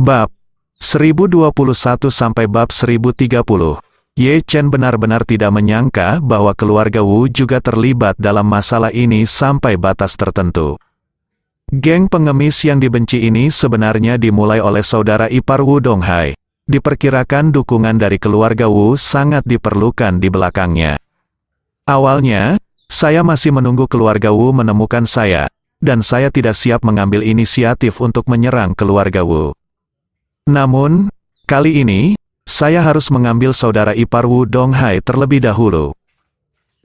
Bab 1021 sampai bab 1030. Ye Chen benar-benar tidak menyangka bahwa keluarga Wu juga terlibat dalam masalah ini sampai batas tertentu. Geng pengemis yang dibenci ini sebenarnya dimulai oleh saudara ipar Wu Donghai. Diperkirakan dukungan dari keluarga Wu sangat diperlukan di belakangnya. Awalnya, saya masih menunggu keluarga Wu menemukan saya, dan saya tidak siap mengambil inisiatif untuk menyerang keluarga Wu. Namun, kali ini, saya harus mengambil saudara ipar Wu Donghai terlebih dahulu.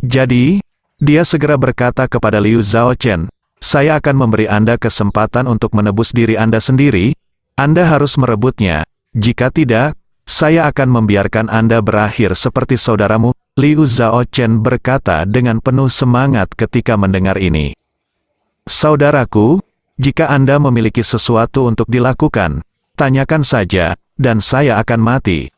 Jadi, dia segera berkata kepada Liu Zhaochen, "Saya akan memberi Anda kesempatan untuk menebus diri Anda sendiri. Anda harus merebutnya. Jika tidak, saya akan membiarkan Anda berakhir seperti saudaramu." Liu Zhaochen berkata dengan penuh semangat ketika mendengar ini. "Saudaraku, jika Anda memiliki sesuatu untuk dilakukan, tanyakan saja, dan saya akan mati."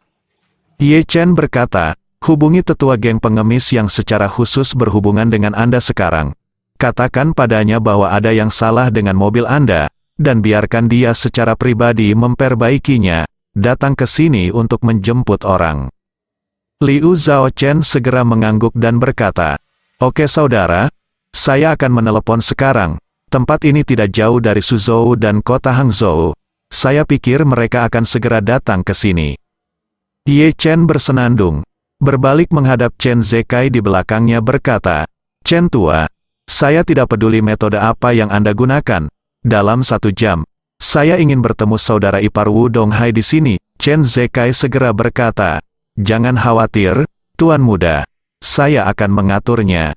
Ye Chen berkata, "Hubungi tetua geng pengemis yang secara khusus berhubungan dengan Anda sekarang. Katakan padanya bahwa ada yang salah dengan mobil Anda, dan biarkan dia secara pribadi memperbaikinya, datang ke sini untuk menjemput orang." Liu Zhaochen segera mengangguk dan berkata, "Oke saudara, saya akan menelepon sekarang. Tempat ini tidak jauh dari Suzhou dan kota Hangzhou. Saya pikir mereka akan segera datang ke sini." Ye Chen bersenandung, berbalik menghadap Chen Zekai di belakangnya berkata, "Chen tua, saya tidak peduli metode apa yang Anda gunakan. Dalam 1 jam, saya ingin bertemu saudara ipar Wu Donghai di sini." Chen Zekai segera berkata, "Jangan khawatir, Tuan Muda. Saya akan mengaturnya."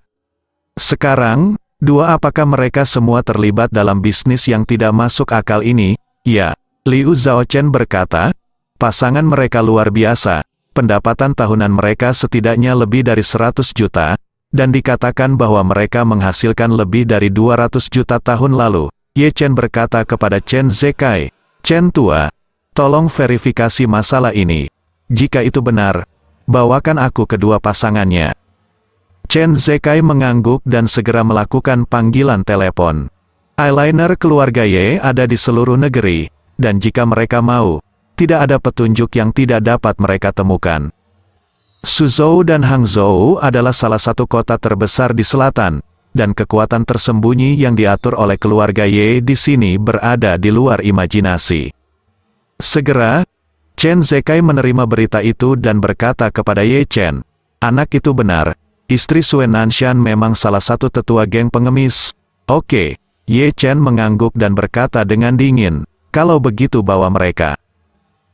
Sekarang, apakah mereka semua terlibat dalam bisnis yang tidak masuk akal ini? Ya, Liu Zhaochen berkata, pasangan mereka luar biasa, pendapatan tahunan mereka setidaknya lebih dari 100 juta, dan dikatakan bahwa mereka menghasilkan lebih dari 200 juta tahun lalu. Ye Chen berkata kepada Chen Zekai, "Chen tua, tolong verifikasi masalah ini. Jika itu benar, bawakan aku kedua pasangannya." Chen Zekai mengangguk dan segera melakukan panggilan telepon. Eyeliner keluarga Ye ada di seluruh negeri, dan jika mereka mau, tidak ada petunjuk yang tidak dapat mereka temukan. Suzhou dan Hangzhou adalah salah satu kota terbesar di selatan, dan kekuatan tersembunyi yang diatur oleh keluarga Ye di sini berada di luar imajinasi. Segera, Chen Zekai menerima berita itu dan berkata kepada Ye Chen, "Anak itu benar, istri Sue Nanshan memang salah satu tetua geng pengemis." "Oke." Ye Chen mengangguk dan berkata dengan dingin, "Kalau begitu bawa mereka."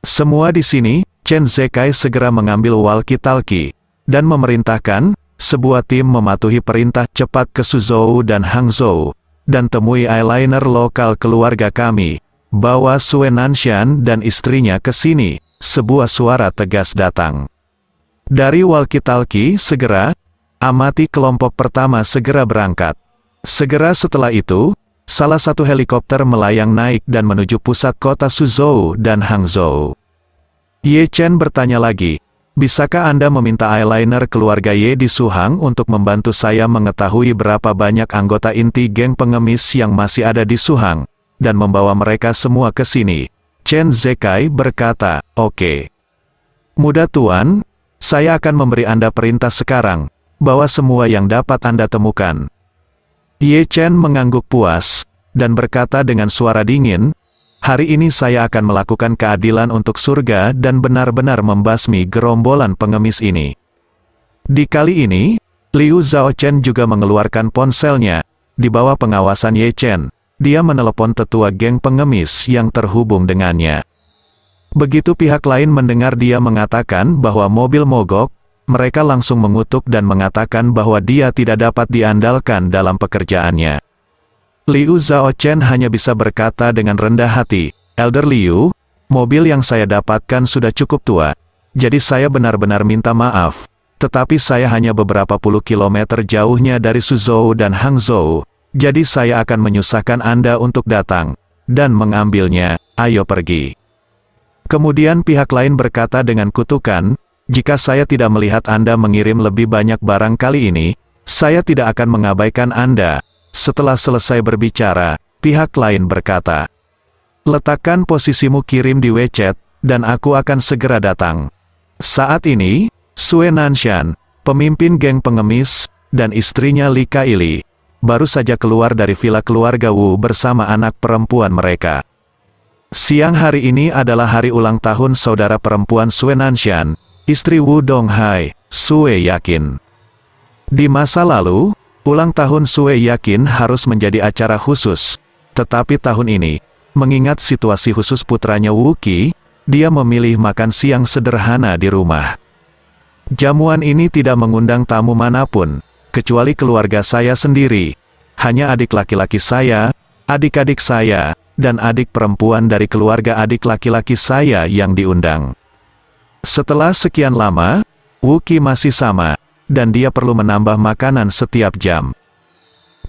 Semua di sini, Chen Zekai segera mengambil walkie-talkie, dan memerintahkan, sebuah tim mematuhi perintah cepat ke Suzhou dan Hangzhou, dan temui eyeliner lokal keluarga kami. Bawa Sue Nanshan dan istrinya ke sini. Sebuah suara tegas datang dari walkie-talkie. Segera, amati kelompok pertama segera berangkat. Segera setelah itu, salah satu helikopter melayang naik dan menuju pusat kota Suzhou dan Hangzhou. Ye Chen bertanya lagi, "Bisakah Anda meminta eyeliner keluarga Ye di Suhang untuk membantu saya mengetahui berapa banyak anggota inti geng pengemis yang masih ada di Suhang, dan membawa mereka semua ke sini?" Chen Zekai berkata, "Oke. Muda Tuan, saya akan memberi Anda perintah sekarang. Bawa semua yang dapat Anda temukan." Ye Chen mengangguk puas, dan berkata dengan suara dingin, "Hari ini saya akan melakukan keadilan untuk surga dan benar-benar membasmi gerombolan pengemis ini." Di kali ini, Liu Zhaochen juga mengeluarkan ponselnya. Di bawah pengawasan Ye Chen, dia menelepon tetua geng pengemis yang terhubung dengannya. Begitu pihak lain mendengar dia mengatakan bahwa mobil mogok, mereka langsung mengutuk dan mengatakan bahwa dia tidak dapat diandalkan dalam pekerjaannya. Liu Zhaochen hanya bisa berkata dengan rendah hati, "Elder Liu, mobil yang saya dapatkan sudah cukup tua, jadi saya benar-benar minta maaf, tetapi saya hanya beberapa puluh kilometer jauhnya dari Suzhou dan Hangzhou, jadi saya akan menyusahkan Anda untuk datang dan mengambilnya. Ayo pergi." Kemudian pihak lain berkata dengan kutukan, "Jika saya tidak melihat Anda mengirim lebih banyak barang kali ini, saya tidak akan mengabaikan Anda." Setelah selesai berbicara, pihak lain berkata, Letakkan posisimu kirim di WeChat, dan aku akan segera datang. Saat ini, Sue Nanshan, pemimpin geng pengemis, dan istrinya Li Kaili, baru saja keluar dari villa keluarga Wu bersama anak perempuan mereka. Siang hari ini adalah hari ulang tahun saudara perempuan Sue Nanshan, istri Wu Donghai, Sue Yakin. Di masa lalu, ulang tahun Sue Yakin harus menjadi acara khusus, tetapi tahun ini, mengingat situasi khusus putranya Wu Qi, dia memilih makan siang sederhana di rumah. Jamuan ini tidak mengundang tamu manapun, kecuali keluarga saya sendiri. Hanya adik laki-laki saya, adik-adik saya, dan adik perempuan dari keluarga adik laki-laki saya yang diundang. Setelah sekian lama, Wu Qi masih sama, dan dia perlu menambah makanan setiap jam.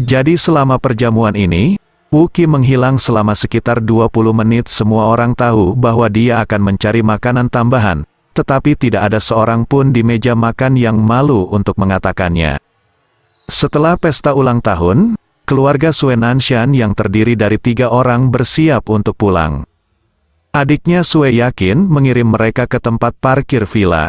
Jadi selama perjamuan ini, Wu Qi menghilang selama sekitar 20 menit. Semua orang tahu bahwa dia akan mencari makanan tambahan, tetapi tidak ada seorang pun di meja makan yang malu untuk mengatakannya. Setelah pesta ulang tahun, keluarga Sue Nanshan yang terdiri dari 3 orang bersiap untuk pulang. Adiknya Sue Yakin mengirim mereka ke tempat parkir villa.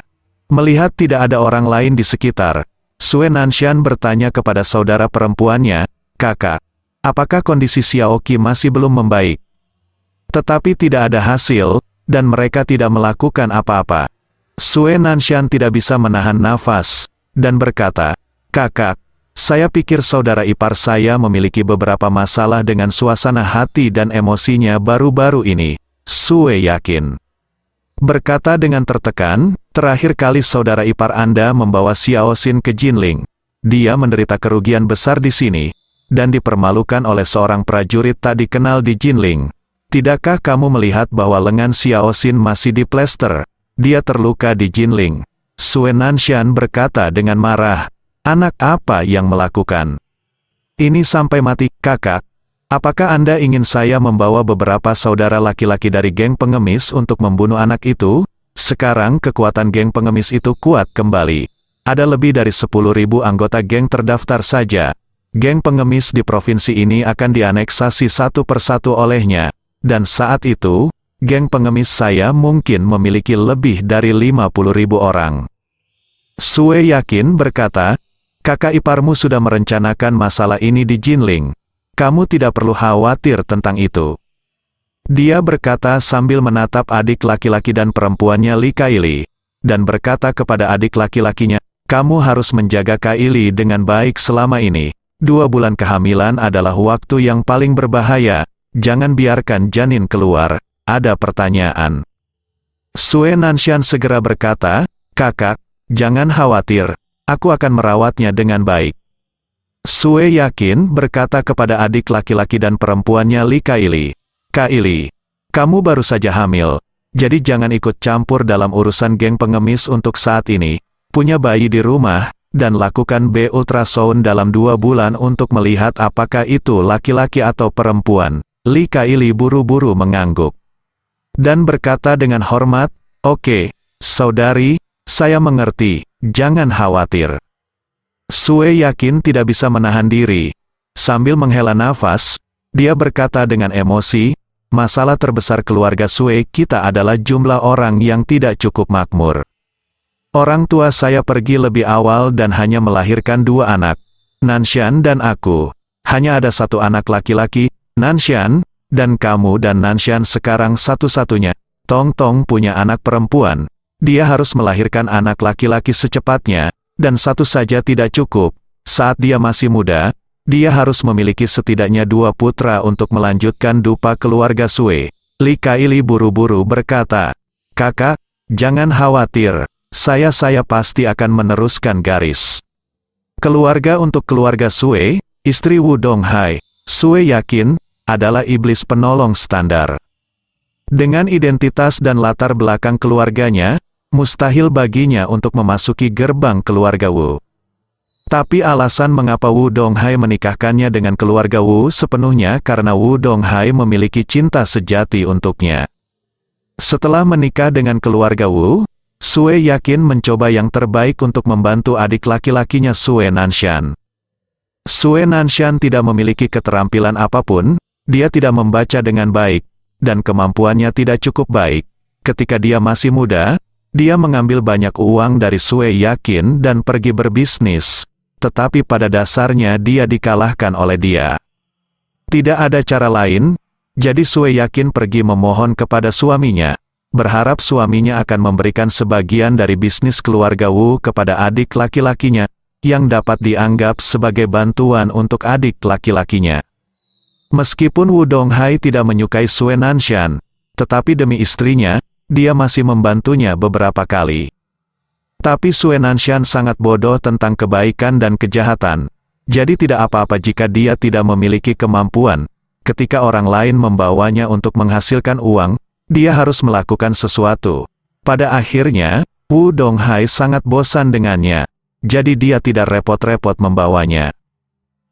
Melihat tidak ada orang lain di sekitar, Sue Nanshan bertanya kepada saudara perempuannya, "Kakak, apakah kondisi Xiaoqi masih belum membaik?" Tetapi tidak ada hasil, dan mereka tidak melakukan apa-apa. Sue Nanshan tidak bisa menahan nafas, dan berkata, "Kakak, saya pikir saudara ipar saya memiliki beberapa masalah dengan suasana hati dan emosinya baru-baru ini." Sue Yakin berkata dengan tertekan, "Terakhir kali saudara ipar Anda membawa Xiao Xin ke Jinling. Dia menderita kerugian besar di sini, dan dipermalukan oleh seorang prajurit tak dikenal di Jinling. Tidakkah kamu melihat bahwa lengan Xiao Xin masih diplester? Dia terluka di Jinling." Sue Nanshan berkata dengan marah, "Anak apa yang melakukan ini sampai mati, kakak? Apakah Anda ingin saya membawa beberapa saudara laki-laki dari geng pengemis untuk membunuh anak itu?" Sekarang kekuatan geng pengemis itu kuat kembali. Ada lebih dari 10.000 anggota geng terdaftar saja. Geng pengemis di provinsi ini akan dianeksasi satu persatu olehnya, dan saat itu, geng pengemis saya mungkin memiliki lebih dari 50.000 orang. Sue Yakin berkata, "Kakak iparmu sudah merencanakan masalah ini di Jinling. Kamu tidak perlu khawatir tentang itu." Dia berkata sambil menatap adik laki-laki dan perempuannya Li Kaili, dan berkata kepada adik laki-lakinya, "Kamu harus menjaga Kaili dengan baik selama ini. 2 bulan kehamilan adalah waktu yang paling berbahaya, jangan biarkan janin keluar, ada pertanyaan." Sue Nanshan segera berkata, "Kakak, jangan khawatir, aku akan merawatnya dengan baik." Sue Yakin berkata kepada adik laki-laki dan perempuannya Li Kaili, "Kaili, kamu baru saja hamil, jadi jangan ikut campur dalam urusan geng pengemis untuk saat ini. Punya bayi di rumah, dan lakukan B ultrasound dalam 2 bulan untuk melihat apakah itu laki-laki atau perempuan." Li Kaili buru-buru mengangguk dan berkata dengan hormat, "Oke, saudari, saya mengerti, jangan khawatir." Sue Yakin tidak bisa menahan diri. Sambil menghela nafas, dia berkata dengan emosi, "Masalah terbesar keluarga Sue kita adalah jumlah orang yang tidak cukup makmur. Orang tua saya pergi lebih awal dan hanya melahirkan 2 anak, Nanshan dan aku. Hanya ada 1 anak laki-laki, Nanshan, dan kamu dan Nanshan sekarang satu-satunya. Tong Tong punya anak perempuan. Dia harus melahirkan anak laki-laki secepatnya, dan 1 saja tidak cukup. Saat dia masih muda, dia harus memiliki setidaknya 2 putra untuk melanjutkan dupa keluarga Sue." Li Kaili buru-buru berkata, "Kakak, jangan khawatir, saya pasti akan meneruskan garis keluarga untuk keluarga Sue." Istri Wu Donghai, Sue Yakin, adalah iblis penolong standar. Dengan identitas dan latar belakang keluarganya, mustahil baginya untuk memasuki gerbang keluarga Wu. Tapi alasan mengapa Wu Donghai menikahkannya dengan keluarga Wu sepenuhnya karena Wu Donghai memiliki cinta sejati untuknya. Setelah menikah dengan keluarga Wu, Sue Yakin mencoba yang terbaik untuk membantu adik laki-lakinya Sue Nanshan. Sue Nanshan tidak memiliki keterampilan apapun, dia tidak membaca dengan baik, dan kemampuannya tidak cukup baik. Ketika dia masih muda, dia mengambil banyak uang dari Sue Yakin dan pergi berbisnis, tetapi pada dasarnya dia dikalahkan oleh dia. Tidak ada cara lain, jadi Sue Yakin pergi memohon kepada suaminya, berharap suaminya akan memberikan sebagian dari bisnis keluarga Wu kepada adik laki-lakinya, yang dapat dianggap sebagai bantuan untuk adik laki-lakinya. Meskipun Wu Donghai tidak menyukai Sue Nanshan, tetapi demi istrinya, dia masih membantunya beberapa kali. Tapi Sue Nanshan sangat bodoh tentang kebaikan dan kejahatan, jadi tidak apa-apa jika dia tidak memiliki kemampuan. Ketika orang lain membawanya untuk menghasilkan uang, dia harus melakukan sesuatu. Pada akhirnya, Wu Donghai sangat bosan dengannya, jadi dia tidak repot-repot membawanya.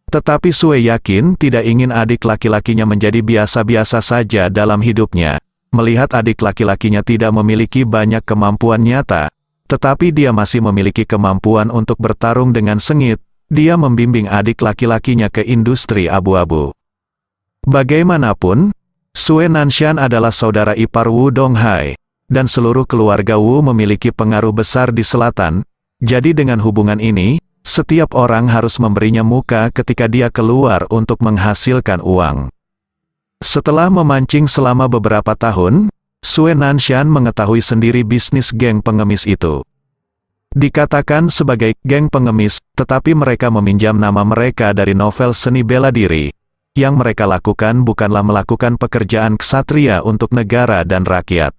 Tetapi Sue Yakin tidak ingin adik laki-lakinya menjadi biasa-biasa saja dalam hidupnya. Melihat adik laki-lakinya tidak memiliki banyak kemampuan nyata, tetapi dia masih memiliki kemampuan untuk bertarung dengan sengit, dia membimbing adik laki-lakinya ke industri abu-abu. Bagaimanapun, Sue Nanshan adalah saudara ipar Wu Donghai, dan seluruh keluarga Wu memiliki pengaruh besar di selatan, jadi dengan hubungan ini, setiap orang harus memberinya muka ketika dia keluar untuk menghasilkan uang. Setelah memancing selama beberapa tahun, Sue Nanshan mengetahui sendiri bisnis geng pengemis itu. Dikatakan sebagai geng pengemis, tetapi mereka meminjam nama mereka dari novel seni bela diri. Yang mereka lakukan bukanlah melakukan pekerjaan ksatria untuk negara dan rakyat.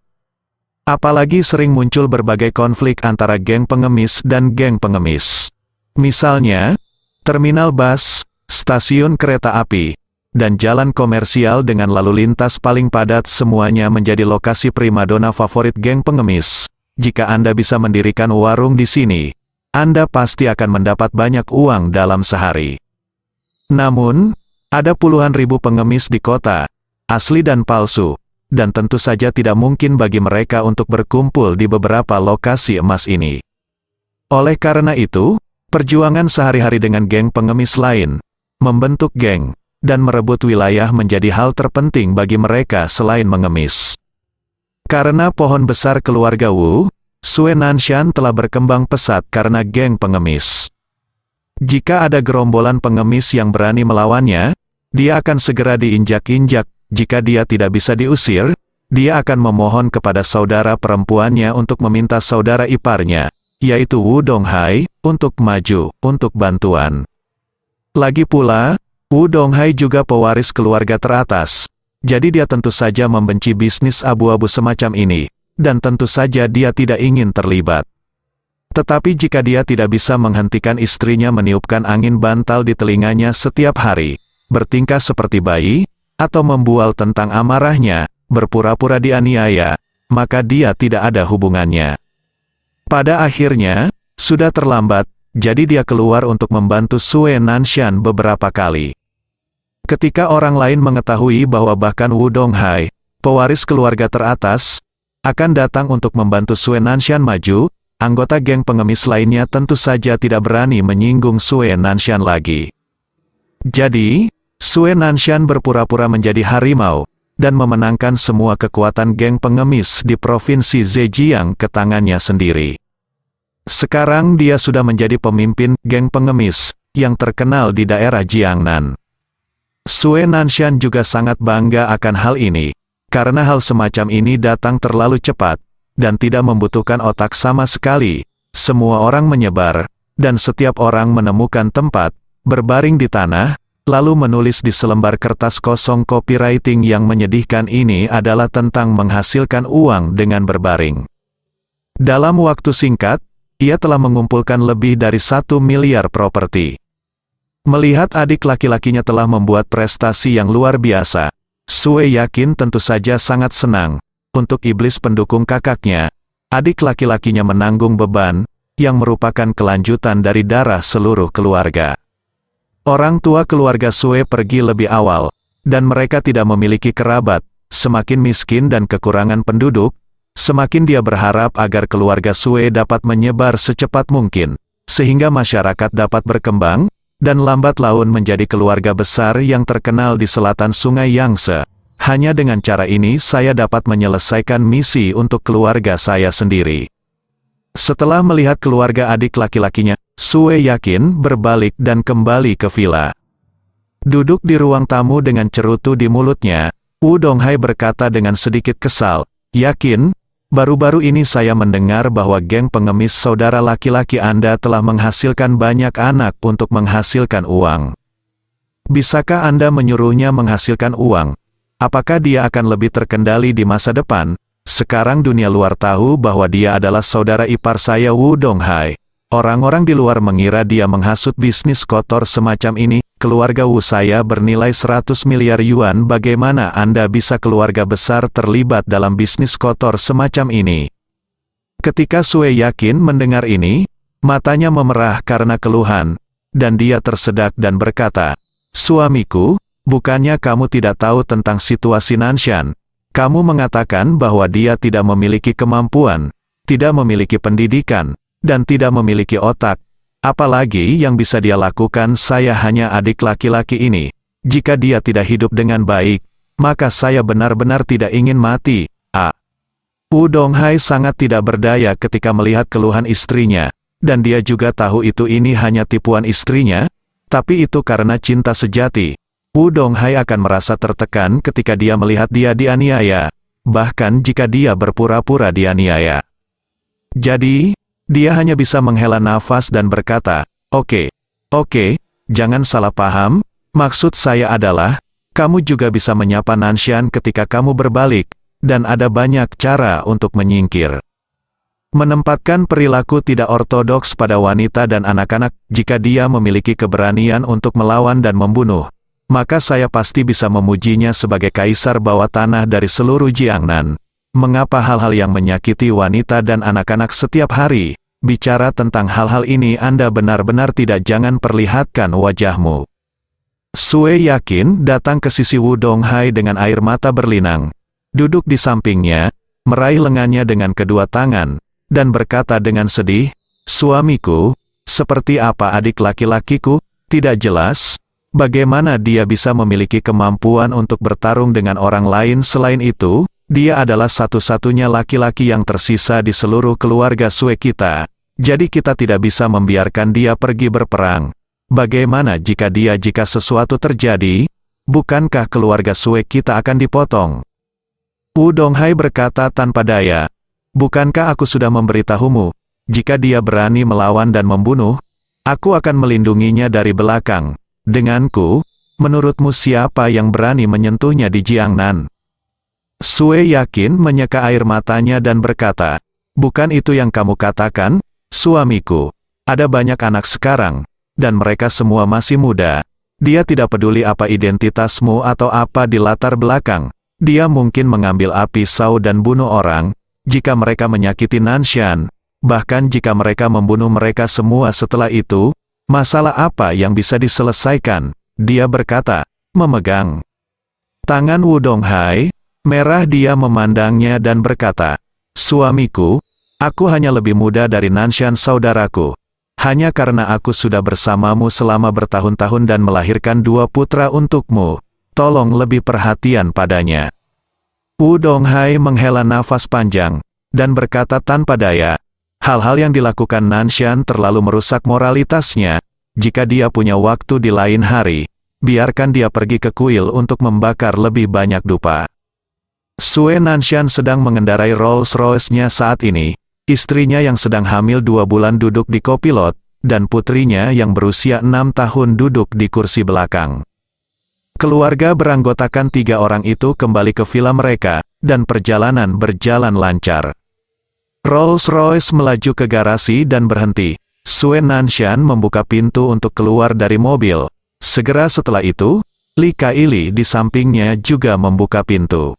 Apalagi sering muncul berbagai konflik antara geng pengemis dan geng pengemis. Misalnya, terminal bus, stasiun kereta api, dan jalan komersial dengan lalu lintas paling padat semuanya menjadi lokasi primadona favorit geng pengemis. Jika Anda bisa mendirikan warung di sini, Anda pasti akan mendapat banyak uang dalam sehari. Namun, ada puluhan ribu pengemis di kota, asli dan palsu, dan tentu saja tidak mungkin bagi mereka untuk berkumpul di beberapa lokasi emas ini. Oleh karena itu, perjuangan sehari-hari dengan geng pengemis lain, membentuk geng, dan merebut wilayah menjadi hal terpenting bagi mereka selain mengemis. Karena pohon besar keluarga Wu, Sue Nanshan telah berkembang pesat karena geng pengemis. Jika ada gerombolan pengemis yang berani melawannya, dia akan segera diinjak-injak. Jika dia tidak bisa diusir, dia akan memohon kepada saudara perempuannya untuk meminta saudara iparnya, yaitu Wu Donghai, untuk maju, untuk bantuan. Lagi pula, Wu Donghai juga pewaris keluarga teratas, jadi dia tentu saja membenci bisnis abu-abu semacam ini, dan tentu saja dia tidak ingin terlibat. Tetapi jika dia tidak bisa menghentikan istrinya meniupkan angin bantal di telinganya setiap hari, bertingkah seperti bayi, atau membual tentang amarahnya, berpura-pura dianiaya, maka dia tidak ada hubungannya. Pada akhirnya, sudah terlambat, jadi dia keluar untuk membantu Sue Nanshan beberapa kali. Ketika orang lain mengetahui bahwa bahkan Wu Donghai, pewaris keluarga teratas, akan datang untuk membantu Sue Nanshan maju, anggota geng pengemis lainnya tentu saja tidak berani menyinggung Sue Nanshan lagi. Jadi, Sue Nanshan berpura-pura menjadi harimau, dan memenangkan semua kekuatan geng pengemis di provinsi Zhejiang ke tangannya sendiri. Sekarang dia sudah menjadi pemimpin geng pengemis, yang terkenal di daerah Jiangnan. Sue Nanshan juga sangat bangga akan hal ini, karena hal semacam ini datang terlalu cepat, dan tidak membutuhkan otak sama sekali. Semua orang menyebar, dan setiap orang menemukan tempat, berbaring di tanah, lalu menulis di selembar kertas kosong. Copywriting yang menyedihkan ini adalah tentang menghasilkan uang dengan berbaring. Dalam waktu singkat, ia telah mengumpulkan lebih dari 1 miliar properti. Melihat adik laki-lakinya telah membuat prestasi yang luar biasa, Sue Yakin tentu saja sangat senang. Untuk iblis pendukung kakaknya, adik laki-lakinya menanggung beban, yang merupakan kelanjutan dari darah seluruh keluarga. Orang tua keluarga Sue pergi lebih awal, dan mereka tidak memiliki kerabat. Semakin miskin dan kekurangan penduduk, semakin dia berharap agar keluarga Sue dapat menyebar secepat mungkin, sehingga masyarakat dapat berkembang, dan lambat laun menjadi keluarga besar yang terkenal di selatan Sungai Yangtze. Hanya dengan cara ini saya dapat menyelesaikan misi untuk keluarga saya sendiri. Setelah melihat keluarga adik laki-lakinya, Sue Yakin berbalik dan kembali ke villa. Duduk di ruang tamu dengan cerutu di mulutnya, Woo Donghai berkata dengan sedikit kesal, "Yakin, baru-baru ini saya mendengar bahwa geng pengemis saudara laki-laki Anda telah menghasilkan banyak anak untuk menghasilkan uang. Bisakah Anda menyuruhnya menghasilkan uang? Apakah dia akan lebih terkendali di masa depan? Sekarang dunia luar tahu bahwa dia adalah saudara ipar saya Woo Donghai. Orang-orang di luar mengira dia menghasut bisnis kotor semacam ini. Keluarga Woo saya bernilai 100 miliar yuan. Bagaimana Anda bisa keluarga besar terlibat dalam bisnis kotor semacam ini?" Ketika Sue Yakin mendengar ini, matanya memerah karena keluhan, dan dia tersedak dan berkata, "Suamiku, bukannya kamu tidak tahu tentang situasi Nanshan? Kamu mengatakan bahwa dia tidak memiliki kemampuan, tidak memiliki pendidikan, dan tidak memiliki otak. Apalagi yang bisa dia lakukan? Saya hanya adik laki-laki ini. Jika dia tidak hidup dengan baik, maka saya benar-benar tidak ingin mati." Woo Donghai sangat tidak berdaya ketika melihat keluhan istrinya, dan dia juga tahu ini hanya tipuan istrinya, tapi itu karena cinta sejati. Woo Donghai akan merasa tertekan ketika dia melihat dia dianiaya, bahkan jika dia berpura-pura dianiaya. Jadi, dia hanya bisa menghela nafas dan berkata, Oke, jangan salah paham, maksud saya adalah, kamu juga bisa menyapa Nanshan ketika kamu berbalik, dan ada banyak cara untuk menyingkir. Menempatkan perilaku tidak ortodoks pada wanita dan anak-anak. Jika dia memiliki keberanian untuk melawan dan membunuh, maka saya pasti bisa memujinya sebagai kaisar bawah tanah dari seluruh Jiangnan. Mengapa hal-hal yang menyakiti wanita dan anak-anak setiap hari? Bicara tentang hal-hal ini Anda benar-benar tidak. Jangan perlihatkan wajahmu. Sue Yakin datang ke sisi Woo Donghai dengan air mata berlinang. Duduk di sampingnya, meraih lengannya dengan kedua tangan, dan berkata dengan sedih, "Suamiku, seperti apa adik laki-lakiku? Tidak jelas. Bagaimana dia bisa memiliki kemampuan untuk bertarung dengan orang lain? Selain itu, dia adalah satu-satunya laki-laki yang tersisa di seluruh keluarga Sue kita. Jadi kita tidak bisa membiarkan dia pergi berperang. Bagaimana jika sesuatu terjadi? Bukankah keluarga Sue kita akan dipotong?" Woo Donghai berkata tanpa daya, "Bukankah aku sudah memberitahumu, jika dia berani melawan dan membunuh, aku akan melindunginya dari belakang. Denganku, menurutmu siapa yang berani menyentuhnya di Jiangnan?" Sue Yakin menyeka air matanya dan berkata, "Bukan itu yang kamu katakan, suamiku. Ada banyak anak sekarang, dan mereka semua masih muda. Dia tidak peduli apa identitasmu atau apa di latar belakang. Dia mungkin mengambil pisau dan bunuh orang, jika mereka menyakiti Nanshan. Bahkan jika mereka membunuh mereka semua setelah itu, masalah apa yang bisa diselesaikan?" Dia berkata, memegang tangan Woo Donghai. Merah dia memandangnya dan berkata, "Suamiku, aku hanya lebih muda dari Nanshan saudaraku. Hanya karena aku sudah bersamamu selama bertahun-tahun dan melahirkan 2 putra untukmu, tolong lebih perhatian padanya." Woo Donghai menghela nafas panjang, dan berkata tanpa daya, "Hal-hal yang dilakukan Nanshan terlalu merusak moralitasnya. Jika dia punya waktu di lain hari, biarkan dia pergi ke kuil untuk membakar lebih banyak dupa." Sue Nanshan sedang mengendarai Rolls-Royce-nya saat ini. Istrinya yang sedang hamil 2 bulan duduk di kopilot, dan putrinya yang berusia 6 tahun duduk di kursi belakang. Keluarga beranggotakan 3 orang itu kembali ke villa mereka, dan perjalanan berjalan lancar. Rolls-Royce melaju ke garasi dan berhenti. Sue Nanshan membuka pintu untuk keluar dari mobil. Segera setelah itu, Li Kaili di sampingnya juga membuka pintu.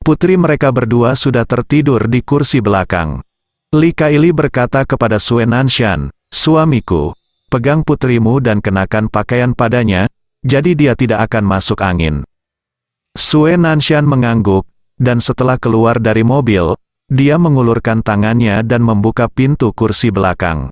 Putri mereka berdua sudah tertidur di kursi belakang. Li Kaili berkata kepada Sue Nanshan, "Suamiku, pegang putrimu dan kenakan pakaian padanya, jadi dia tidak akan masuk angin." Sue Nanshan mengangguk, dan setelah keluar dari mobil, dia mengulurkan tangannya dan membuka pintu kursi belakang.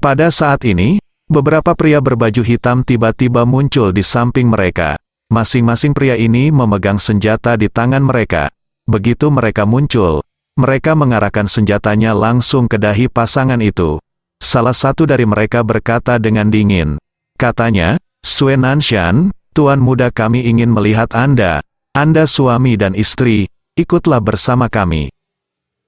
Pada saat ini, beberapa pria berbaju hitam tiba-tiba muncul di samping mereka. Masing-masing pria ini memegang senjata di tangan mereka. Begitu mereka muncul, mereka mengarahkan senjatanya langsung ke dahi pasangan itu. Salah satu dari mereka berkata dengan dingin. Katanya, Sue Nanshan, tuan muda kami ingin melihat Anda. Anda suami dan istri, ikutlah bersama kami.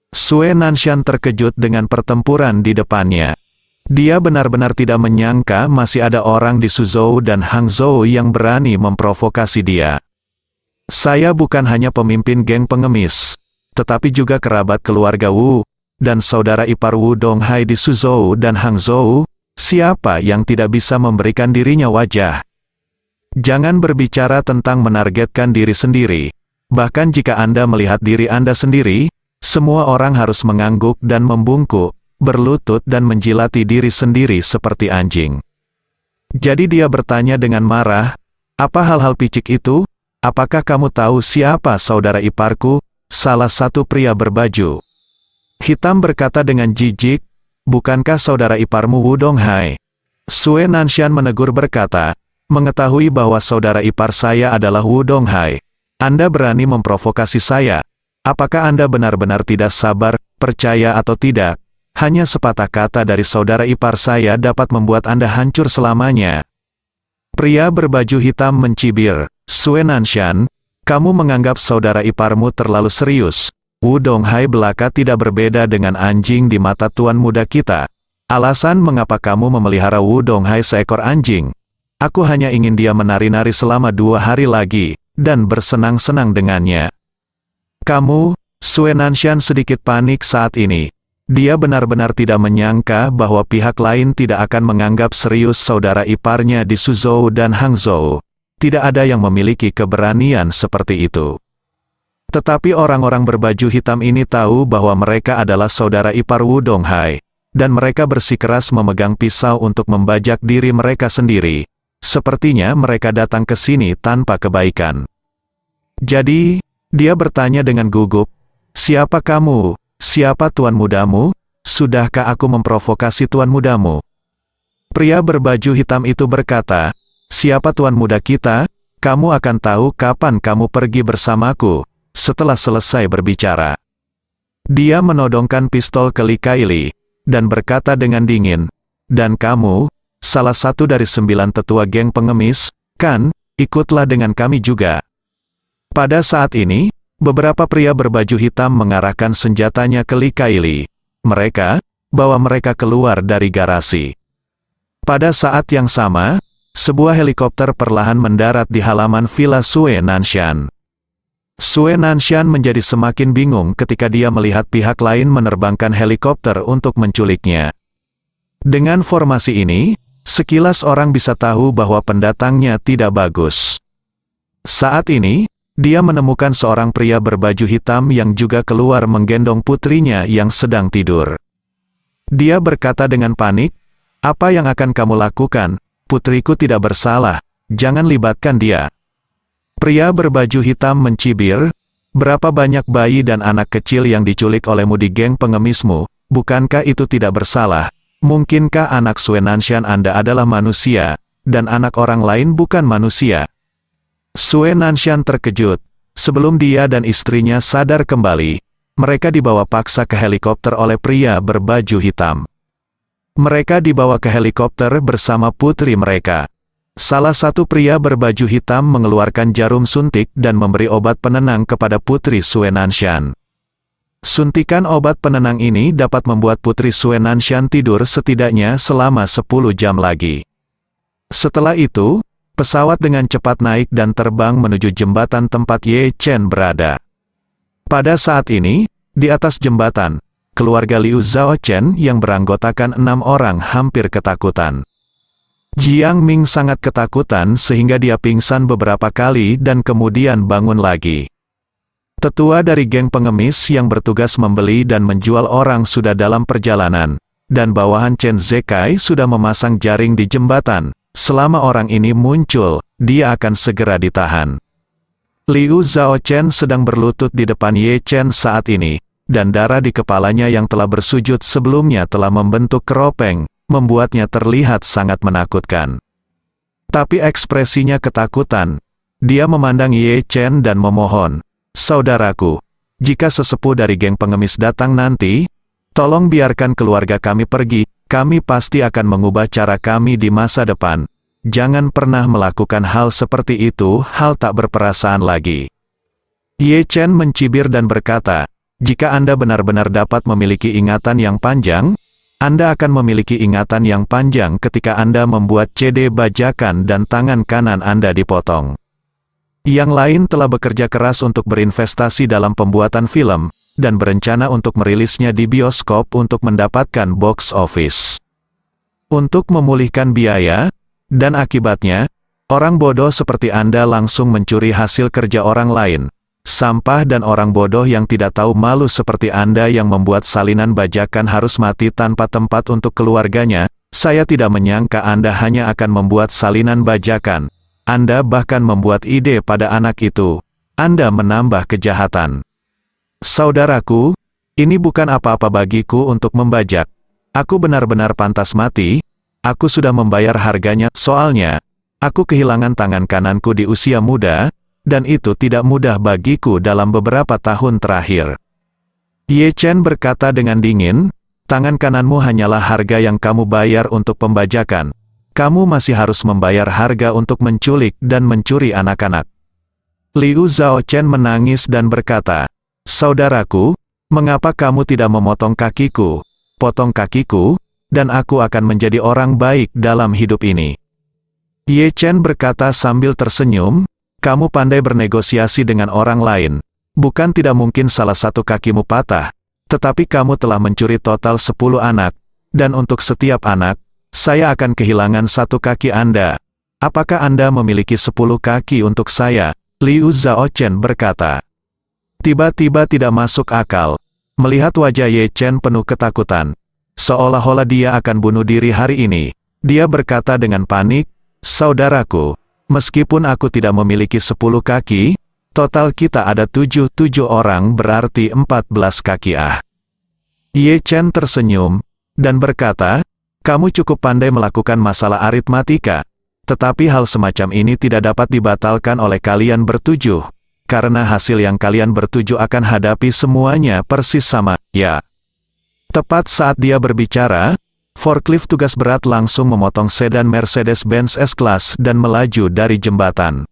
Sue Nanshan terkejut dengan pertempuran di depannya. Dia benar-benar tidak menyangka masih ada orang di Suzhou dan Hangzhou yang berani memprovokasi dia. Saya bukan hanya pemimpin geng pengemis, tetapi juga kerabat keluarga Wu, dan saudara ipar Wu Donghai di Suzhou dan Hangzhou. Siapa yang tidak bisa memberikan dirinya wajah? Jangan berbicara tentang menargetkan diri sendiri. Bahkan jika Anda melihat diri Anda sendiri, semua orang harus mengangguk dan membungkuk, berlutut dan menjilati diri sendiri seperti anjing. Jadi dia bertanya dengan marah, apa hal-hal picik itu? Apakah kamu tahu siapa saudara iparku? Salah satu pria berbaju hitam berkata dengan jijik, bukankah saudara iparmu Wu Donghai? Sue Nanshan menegur berkata, mengetahui bahwa saudara ipar saya adalah Wu Donghai. Anda berani memprovokasi saya. Apakah Anda benar-benar tidak sabar, percaya atau tidak? Hanya sepatah kata dari saudara ipar saya dapat membuat Anda hancur selamanya. Pria berbaju hitam mencibir, Sue Nanshan, kamu menganggap saudara iparmu terlalu serius. Wu Donghai belaka tidak berbeda dengan anjing di mata tuan muda kita. Alasan mengapa kamu memelihara Wu Donghai seekor anjing? Aku hanya ingin dia menari-nari selama 2 hari lagi, dan bersenang-senang dengannya. Kamu, Sue Nanshan sedikit panik saat ini. Dia benar-benar tidak menyangka bahwa pihak lain tidak akan menganggap serius saudara iparnya di Suzhou dan Hangzhou. Tidak ada yang memiliki keberanian seperti itu. Tetapi orang-orang berbaju hitam ini tahu bahwa mereka adalah saudara ipar Wu Donghai, dan mereka bersikeras memegang pisau untuk membajak diri mereka sendiri. Sepertinya mereka datang ke sini tanpa kebaikan. Jadi, dia bertanya dengan gugup, siapa kamu? Siapa tuan mudamu? Sudahkah aku memprovokasi tuan mudamu? Pria berbaju hitam itu berkata, siapa tuan muda kita? Kamu akan tahu kapan kamu pergi bersamaku, setelah selesai berbicara. Dia menodongkan pistol ke Li Kaili, dan berkata dengan dingin, dan kamu, salah satu dari 9 tetua geng pengemis, kan, ikutlah dengan kami juga. Pada saat ini, beberapa pria berbaju hitam mengarahkan senjatanya ke Li Kaili. Mereka bawa mereka keluar dari garasi. Pada saat yang sama, sebuah helikopter perlahan mendarat di halaman villa Sue Nanshan. Sue Nanshan menjadi semakin bingung ketika dia melihat pihak lain menerbangkan helikopter untuk menculiknya. Dengan formasi ini, sekilas orang bisa tahu bahwa pendatangnya tidak bagus. Saat ini, dia menemukan seorang pria berbaju hitam yang juga keluar menggendong putrinya yang sedang tidur. Dia berkata dengan panik, apa yang akan kamu lakukan? Putriku tidak bersalah, jangan libatkan dia. Pria berbaju hitam mencibir, berapa banyak bayi dan anak kecil yang diculik olehmu di geng pengemismu, bukankah itu tidak bersalah? Mungkinkah anak Sue Nanshan Anda adalah manusia, dan anak orang lain bukan manusia? Sue Nanshan terkejut. Sebelum dia dan istrinya sadar kembali, mereka dibawa paksa ke helikopter oleh pria berbaju hitam. Mereka dibawa ke helikopter bersama putri mereka. Salah satu pria berbaju hitam mengeluarkan jarum suntik dan memberi obat penenang kepada putri Sue Nanshan. Suntikan obat penenang ini dapat membuat putri Sue Nanshan tidur setidaknya selama 10 jam lagi. Setelah itu, pesawat dengan cepat naik dan terbang menuju jembatan tempat Ye Chen berada. Pada saat ini, di atas jembatan, keluarga Liu Zhaochen yang beranggotakan 6 orang hampir ketakutan. Jiang Ming sangat ketakutan sehingga dia pingsan beberapa kali dan kemudian bangun lagi. Tetua dari geng pengemis yang bertugas membeli dan menjual orang sudah dalam perjalanan, dan bawahan Chen Zekai sudah memasang jaring di jembatan. Selama orang ini muncul, dia akan segera ditahan. Liu Zhaochen sedang berlutut di depan Ye Chen saat ini, dan darah di kepalanya yang telah bersujud sebelumnya telah membentuk keropeng, membuatnya terlihat sangat menakutkan. Tapi ekspresinya ketakutan. Dia memandang Ye Chen dan memohon, "Saudaraku, jika sesepuh dari geng pengemis datang nanti, tolong biarkan keluarga kami pergi, kami pasti akan mengubah cara kami di masa depan. Jangan pernah melakukan hal seperti itu, hal tak berperasaan lagi." Ye Chen mencibir dan berkata, "Jika Anda benar-benar dapat memiliki ingatan yang panjang, Anda akan memiliki ingatan yang panjang ketika Anda membuat CD bajakan dan tangan kanan Anda dipotong." Yang lain telah bekerja keras untuk berinvestasi dalam pembuatan film, dan berencana untuk merilisnya di bioskop untuk mendapatkan box office. Untuk memulihkan biaya, dan akibatnya, orang bodoh seperti Anda langsung mencuri hasil kerja orang lain. Sampah dan orang bodoh yang tidak tahu malu seperti Anda yang membuat salinan bajakan harus mati tanpa tempat untuk keluarganya. Saya tidak menyangka Anda hanya akan membuat salinan bajakan. Anda bahkan membuat ide pada anak itu. Anda menambah kejahatan. Saudaraku, ini bukan apa-apa bagiku untuk membajak. Aku benar-benar pantas mati. Aku sudah membayar harganya, soalnya, aku kehilangan tangan kananku di usia muda, dan itu tidak mudah bagiku dalam beberapa tahun terakhir. Ye Chen berkata dengan dingin, "Tangan kananmu hanyalah harga yang kamu bayar untuk pembajakan. Kamu masih harus membayar harga untuk menculik dan mencuri anak-anak." Liu Zhaochen menangis dan berkata, "Saudaraku, mengapa kamu tidak memotong kakiku? Potong kakiku, dan aku akan menjadi orang baik dalam hidup ini." Ye Chen berkata sambil tersenyum, "Kamu pandai bernegosiasi dengan orang lain. Bukan tidak mungkin salah satu kakimu patah, tetapi kamu telah mencuri total 10 anak, dan untuk setiap anak, saya akan kehilangan satu kaki Anda. Apakah Anda memiliki 10 kaki untuk saya?" Liu Zhaochen berkata. Tiba-tiba tidak masuk akal. Melihat wajah Ye Chen penuh ketakutan. Seolah-olah dia akan bunuh diri hari ini. Dia berkata dengan panik, "Saudaraku, meskipun aku tidak memiliki 10 kaki, total kita ada 7 orang berarti 14 kaki ah." Ye Chen tersenyum, dan berkata, "Kamu cukup pandai melakukan masalah aritmatika, tetapi hal semacam ini tidak dapat dibatalkan oleh kalian bertujuh, karena hasil yang kalian bertujuh akan hadapi semuanya persis sama, ya." Tepat saat dia berbicara, forklift tugas berat langsung memotong sedan Mercedes-Benz S-Class dan melaju dari jembatan.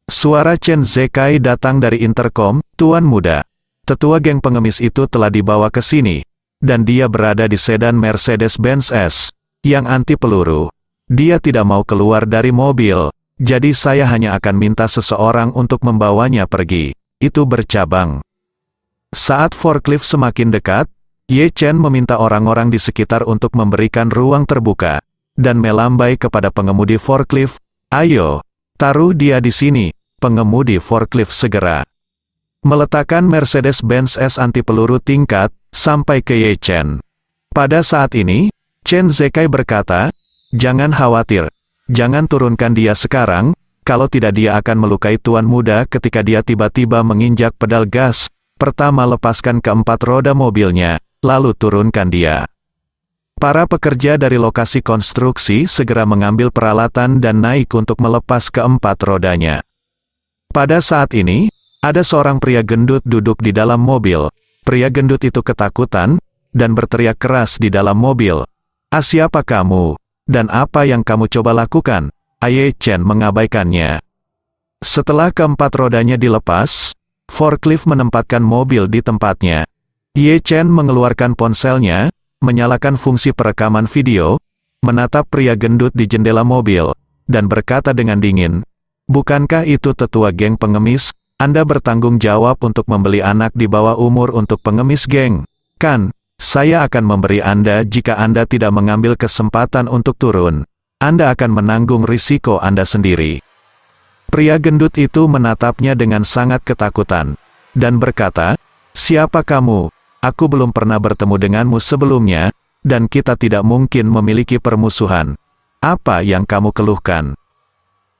Suara Chen Zekai datang dari interkom, "Tuan muda, tetua geng pengemis itu telah dibawa ke sini. Dan dia berada di sedan Mercedes-Benz S, yang anti peluru. Dia tidak mau keluar dari mobil, jadi saya hanya akan minta seseorang untuk membawanya pergi." Itu bercabang. Saat forklift semakin dekat, Ye Chen meminta orang-orang di sekitar untuk memberikan ruang terbuka, dan melambai kepada pengemudi forklift, "Ayo, taruh dia di sini." Pengemudi forklift segera meletakkan Mercedes-Benz S anti peluru tingkat, sampai ke Ye Chen. Pada saat ini, Chen Zekai berkata, "Jangan khawatir. Jangan turunkan dia sekarang, kalau tidak dia akan melukai tuan muda ketika dia tiba-tiba menginjak pedal gas. Pertama lepaskan keempat roda mobilnya, lalu turunkan dia." Para pekerja dari lokasi konstruksi segera mengambil peralatan dan naik untuk melepas keempat rodanya. Pada saat ini, ada seorang pria gendut duduk di dalam mobil. Pria gendut itu ketakutan, dan berteriak keras di dalam mobil, "Siapa kamu? Dan apa yang kamu coba lakukan?" Ye Chen mengabaikannya. Setelah keempat rodanya dilepas, forklift menempatkan mobil di tempatnya. Ye Chen mengeluarkan ponselnya, menyalakan fungsi perekaman video, menatap pria gendut di jendela mobil, dan berkata dengan dingin, "Bukankah itu tetua geng pengemis? Anda bertanggung jawab untuk membeli anak di bawah umur untuk pengemis geng, kan? Saya akan memberi Anda jika Anda tidak mengambil kesempatan untuk turun. Anda akan menanggung risiko Anda sendiri." Pria gendut itu menatapnya dengan sangat ketakutan, dan berkata, "Siapa kamu? Aku belum pernah bertemu denganmu sebelumnya, dan kita tidak mungkin memiliki permusuhan. Apa yang kamu keluhkan?"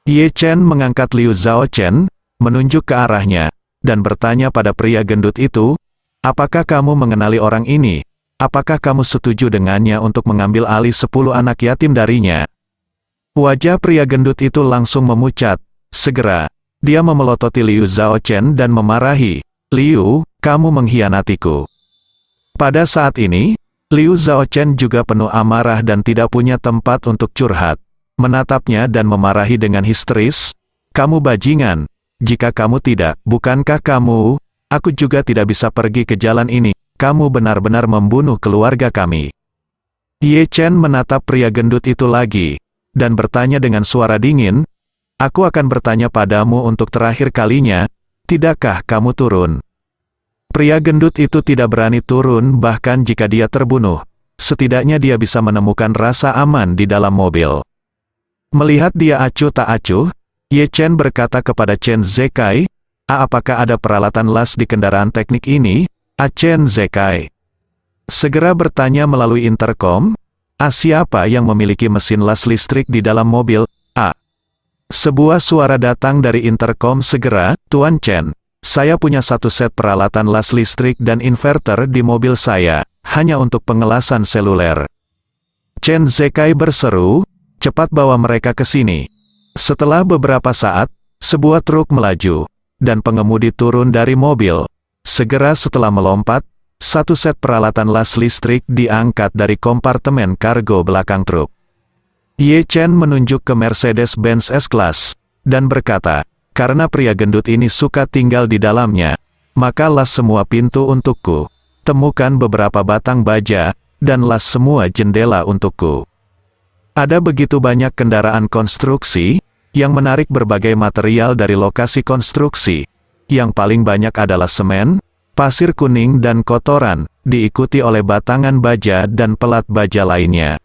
Ye Chen mengangkat Liu Zhaochen, menunjuk ke arahnya, dan bertanya pada pria gendut itu, "Apakah kamu mengenali orang ini? Apakah kamu setuju dengannya untuk mengambil alih 10 anak yatim darinya?" Wajah pria gendut itu langsung memucat. Segera, dia memelototi Liu Zhaochen dan memarahi, "Liu, kamu mengkhianatiku." Pada saat ini, Liu Zhaochen juga penuh amarah dan tidak punya tempat untuk curhat. Menatapnya dan memarahi dengan histeris, "Kamu bajingan, jika kamu tidak, bukankah kamu, aku juga tidak bisa pergi ke jalan ini, kamu benar-benar membunuh keluarga kami." Ye Chen menatap pria gendut itu lagi, dan bertanya dengan suara dingin, "Aku akan bertanya padamu untuk terakhir kalinya, tidakkah kamu turun?" Pria gendut itu tidak berani turun bahkan jika dia terbunuh. Setidaknya dia bisa menemukan rasa aman di dalam mobil. Melihat dia acuh tak acuh, Ye Chen berkata kepada Chen Zekai, apakah ada peralatan las di kendaraan teknik ini?" Chen Zekai segera bertanya melalui interkom, "Siapa yang memiliki mesin las listrik di dalam mobil?" Sebuah suara datang dari interkom segera, "Tuan Chen, saya punya satu set peralatan las listrik dan inverter di mobil saya, hanya untuk pengelasan seluler." Chen Zekai berseru, "Cepat bawa mereka ke sini." Setelah beberapa saat, sebuah truk melaju, dan pengemudi turun dari mobil. Segera setelah melompat, satu set peralatan las listrik diangkat dari kompartemen kargo belakang truk. Ye Chen menunjuk ke Mercedes-Benz S-Class, dan berkata, "Karena pria gendut ini suka tinggal di dalamnya, maka las semua pintu untukku. Temukan beberapa batang baja, dan las semua jendela untukku." Ada begitu banyak kendaraan konstruksi, yang menarik berbagai material dari lokasi konstruksi. Yang paling banyak adalah semen, pasir kuning dan kotoran, diikuti oleh batangan baja dan pelat baja lainnya.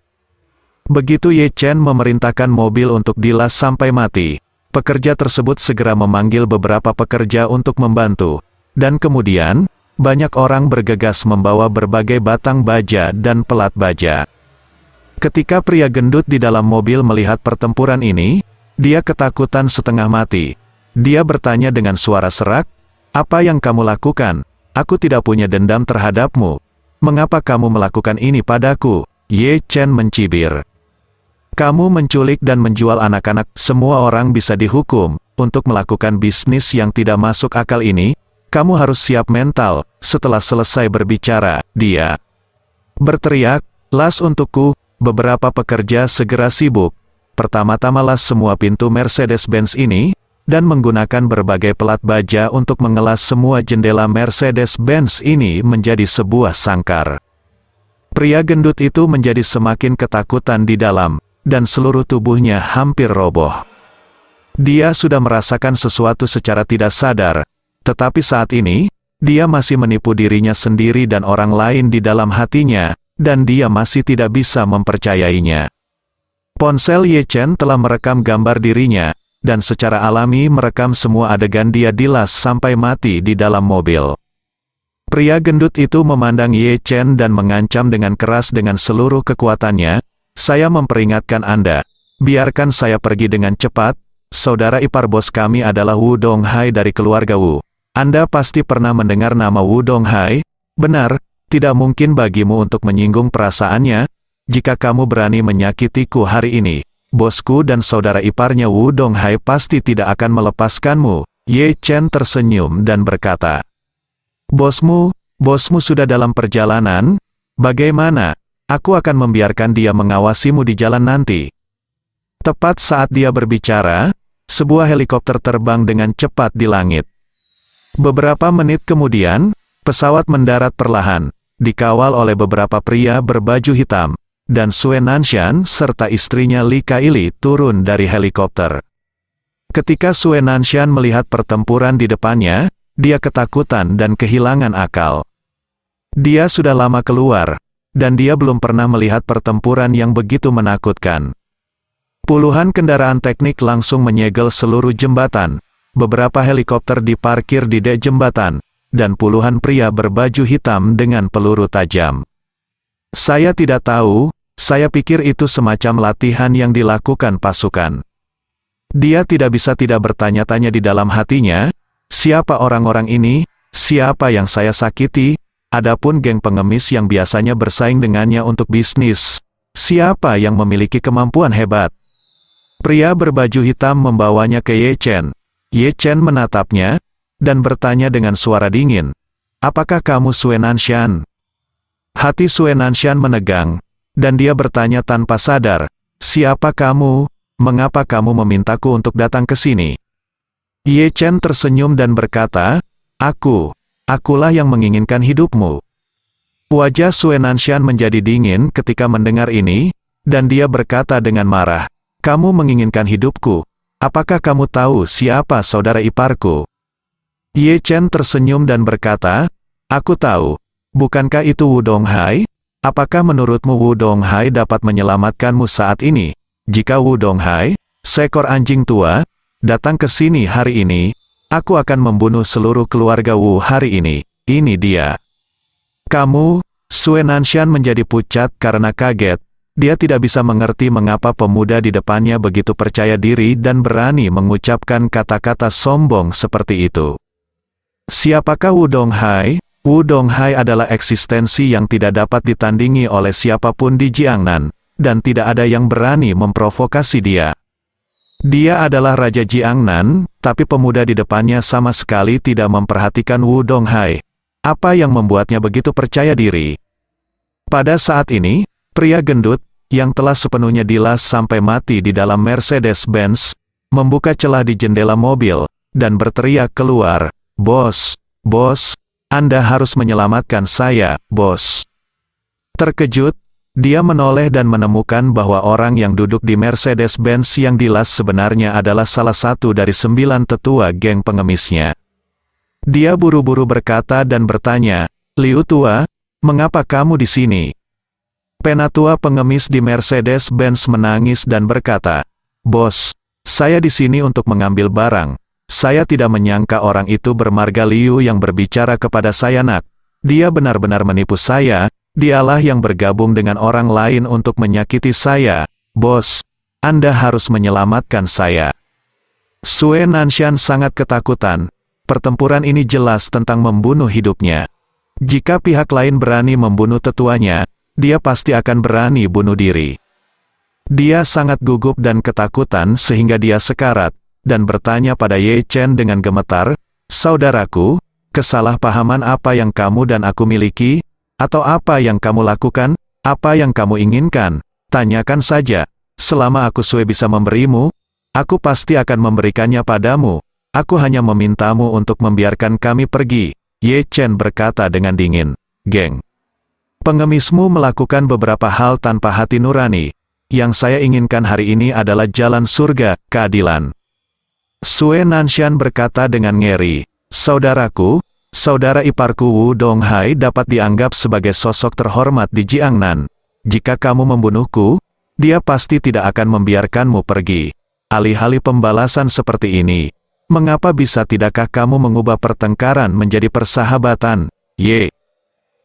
Begitu Ye Chen memerintahkan mobil untuk dilas sampai mati, pekerja tersebut segera memanggil beberapa pekerja untuk membantu, dan kemudian, banyak orang bergegas membawa berbagai batang baja dan pelat baja. Ketika pria gendut di dalam mobil melihat pertempuran ini, dia ketakutan setengah mati. Dia bertanya dengan suara serak, "Apa yang kamu lakukan? Aku tidak punya dendam terhadapmu. Mengapa kamu melakukan ini padaku?" Ye Chen mencibir, "Kamu menculik dan menjual anak-anak, semua orang bisa dihukum. Untuk melakukan bisnis yang tidak masuk akal ini, kamu harus siap mental." Setelah selesai berbicara, dia berteriak, "Las untukku." Beberapa pekerja segera sibuk. Pertama-tama las semua pintu Mercedes-Benz ini, dan menggunakan berbagai pelat baja untuk mengelas semua jendela Mercedes-Benz ini menjadi sebuah sangkar. Pria gendut itu menjadi semakin ketakutan di dalam, dan seluruh tubuhnya hampir roboh. Dia sudah merasakan sesuatu secara tidak sadar, tetapi saat ini, dia masih menipu dirinya sendiri dan orang lain di dalam hatinya, dan dia masih tidak bisa mempercayainya. Ponsel Ye Chen telah merekam gambar dirinya, dan secara alami merekam semua adegan dia dilas sampai mati di dalam mobil. Pria gendut itu memandang Ye Chen dan mengancam dengan keras dengan seluruh kekuatannya, "Saya memperingatkan Anda, biarkan saya pergi dengan cepat. Saudara ipar bos kami adalah Wu Donghai dari keluarga Wu. Anda pasti pernah mendengar nama Wu Donghai, benar? Tidak mungkin bagimu untuk menyinggung perasaannya. Jika kamu berani menyakitiku hari ini, bosku dan saudara iparnya Wu Donghai pasti tidak akan melepaskanmu." Ye Chen tersenyum dan berkata, Bosmu sudah dalam perjalanan? Bagaimana? Aku akan membiarkan dia mengawasimu di jalan nanti." Tepat saat dia berbicara, sebuah helikopter terbang dengan cepat di langit. Beberapa menit kemudian, pesawat mendarat perlahan, dikawal oleh beberapa pria berbaju hitam, dan Sue Nanshan serta istrinya Li Kaili turun dari helikopter. Ketika Sue Nanshan melihat pertempuran di depannya, dia ketakutan dan kehilangan akal. Dia sudah lama keluar, dan dia belum pernah melihat pertempuran yang begitu menakutkan. Puluhan kendaraan teknik langsung menyegel seluruh jembatan, beberapa helikopter diparkir di dek jembatan, dan puluhan pria berbaju hitam dengan peluru tajam. Saya tidak tahu, saya pikir itu semacam latihan yang dilakukan pasukan. Dia tidak bisa tidak bertanya-tanya di dalam hatinya, siapa orang-orang ini, siapa yang saya sakiti, adapun geng pengemis yang biasanya bersaing dengannya untuk bisnis, siapa yang memiliki kemampuan hebat. Pria berbaju hitam membawanya ke Ye Chen, Ye Chen menatapnya, dan bertanya dengan suara dingin, "Apakah kamu Sue Nanshan?" Hati Sue Nanshan menegang, dan dia bertanya tanpa sadar, "Siapa kamu? Mengapa kamu memintaku untuk datang ke sini?" Ye Chen tersenyum dan berkata, Akulah yang menginginkan hidupmu." Wajah Sue Nanshan menjadi dingin ketika mendengar ini, dan dia berkata dengan marah, "Kamu menginginkan hidupku? Apakah kamu tahu siapa saudara iparku?" Ye Chen tersenyum dan berkata, "Aku tahu. Bukankah itu Wu Donghai? Apakah menurutmu Wu Donghai dapat menyelamatkanmu saat ini? Jika Wu Donghai, seekor anjing tua, datang ke sini hari ini, aku akan membunuh seluruh keluarga Wu hari ini. Ini dia." "Kamu?" Sue Nanshan menjadi pucat karena kaget. Dia tidak bisa mengerti mengapa pemuda di depannya begitu percaya diri dan berani mengucapkan kata-kata sombong seperti itu. Siapakah Wu Donghai? Wu Donghai adalah eksistensi yang tidak dapat ditandingi oleh siapapun di Jiangnan, dan tidak ada yang berani memprovokasi dia. Dia adalah Raja Jiangnan, tapi pemuda di depannya sama sekali tidak memperhatikan Wu Donghai. Apa yang membuatnya begitu percaya diri? Pada saat ini, pria gendut, yang telah sepenuhnya dilas sampai mati di dalam Mercedes-Benz, membuka celah di jendela mobil, dan berteriak keluar, Bos, Anda harus menyelamatkan saya, bos." Terkejut, dia menoleh dan menemukan bahwa orang yang duduk di Mercedes-Benz yang dilas sebenarnya adalah salah satu dari 9 tetua geng pengemisnya. Dia buru-buru berkata dan bertanya, "Liu Tua, mengapa kamu di sini?" Penatua pengemis di Mercedes-Benz menangis dan berkata, "Bos, saya di sini untuk mengambil barang. Saya tidak menyangka orang itu bermarga Liu yang berbicara kepada saya nak. Dia benar-benar menipu saya, dialah yang bergabung dengan orang lain untuk menyakiti saya. Bos, Anda harus menyelamatkan saya." Sue Nanshan sangat ketakutan. Pertempuran ini jelas tentang membunuh hidupnya. Jika pihak lain berani membunuh tetuanya, dia pasti akan berani bunuh diri. Dia sangat gugup dan ketakutan sehingga dia sekarat, dan bertanya pada Ye Chen dengan gemetar, "Saudaraku, kesalahpahaman apa yang kamu dan aku miliki? Atau apa yang kamu lakukan? Apa yang kamu inginkan? Tanyakan saja. Selama aku Sue bisa memberimu, aku pasti akan memberikannya padamu. Aku hanya memintamu untuk membiarkan kami pergi." Ye Chen berkata dengan dingin, "Geng pengemismu melakukan beberapa hal tanpa hati nurani. Yang saya inginkan hari ini adalah jalan surga, keadilan." Sue Nanshan berkata dengan ngeri, "Saudaraku, saudara iparku Wu Donghai dapat dianggap sebagai sosok terhormat di Jiangnan. Jika kamu membunuhku, dia pasti tidak akan membiarkanmu pergi. Alih-alih pembalasan seperti ini, mengapa bisa tidakkah kamu mengubah pertengkaran menjadi persahabatan?" Ye